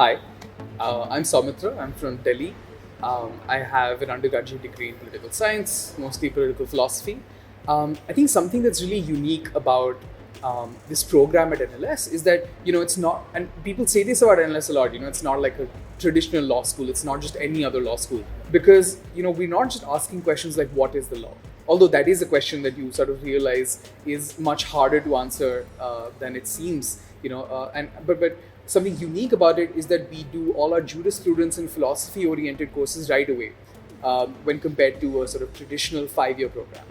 Hi, I'm Saumitra. I'm from Delhi. I have an undergraduate degree in political science, mostly political philosophy. I think something that's really unique about this program at NLS is that it's not, and people say this about NLS a lot. It's not like a traditional law school. It's not just any other law school because we're not just asking questions like what is the law. Although that is a question that you sort of realize is much harder to answer than it seems. But something unique about it is that we do all our jurisprudence and philosophy oriented courses right away when compared to a sort of traditional 5-year program.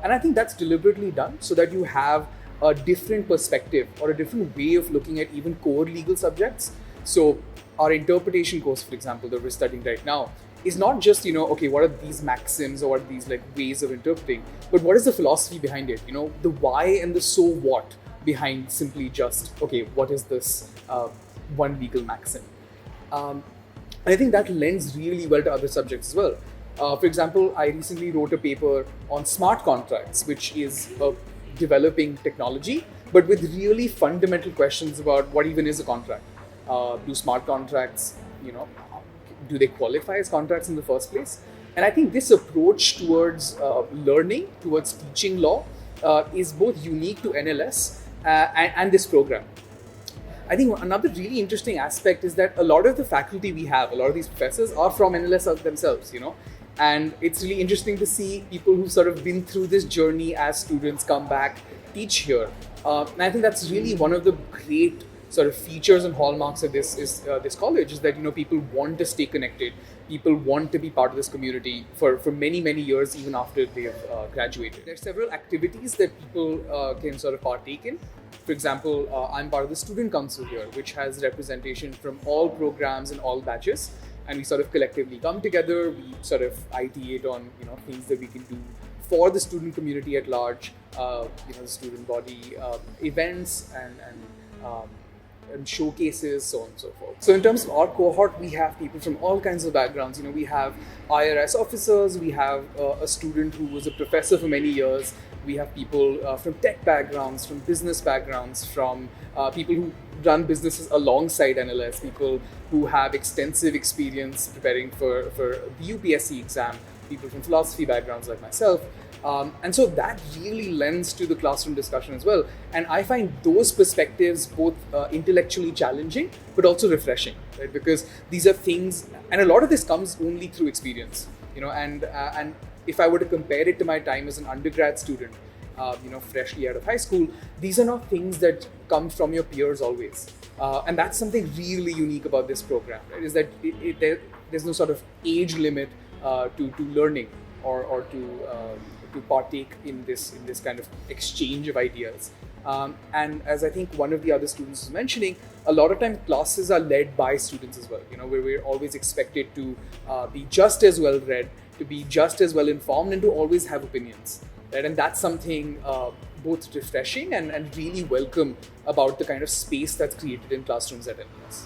And I think that's deliberately done so that you have a different perspective or a different way of looking at even core legal subjects. So our interpretation course, for example, that we're studying right now, is not just okay, what are these maxims or what are these like ways of interpreting, but what is the philosophy behind it? The why and the so what behind simply just okay, what is this one legal maxim? And I think that lends really well to other subjects as well. For example, I recently wrote a paper on smart contracts, which is a developing technology, but with really fundamental questions about what even is a contract. Do smart contracts, do they qualify as contracts in the first place? And I think this approach towards learning, towards teaching law, is both unique to NLS and this program. I think another really interesting aspect is that a lot of the faculty we have, a lot of these professors are from NLS themselves, and it's really interesting to see people who've sort of been through this journey as students come back, teach here. And I think that's really one of the great sort of features and hallmarks of this college is that people want to stay connected, people want to be part of this community for many years even after they've graduated. There are several activities that people can sort of partake in. For example, I'm part of the student council here, which has representation from all programs and all batches, and we sort of collectively come together, we sort of ideate on things that we can do for the student community at large, the student body, events and showcases, so on and so forth. So in terms of our cohort, we have people from all kinds of backgrounds. We have IRS officers, we have a student who was a professor for many years, we have people from tech backgrounds, from business backgrounds, from people who run businesses alongside NLS, people who have extensive experience preparing for the UPSC exam, people from philosophy backgrounds like myself. And so that really lends to the classroom discussion as well. And I find those perspectives both intellectually challenging, but also refreshing, right? Because these are things, and a lot of this comes only through experience, and if I were to compare it to my time as an undergrad student, freshly out of high school, these are not things that come from your peers always. And that's something really unique about this program, right? Is that there's no sort of age limit to learning or to partake in this kind of exchange of ideas. And as I think one of the other students was mentioning, a lot of time classes are led by students as well, where we're always expected to be just as well read, to be just as well informed, and to always have opinions, right? And that's something both refreshing and really welcome about the kind of space that's created in classrooms at NLS.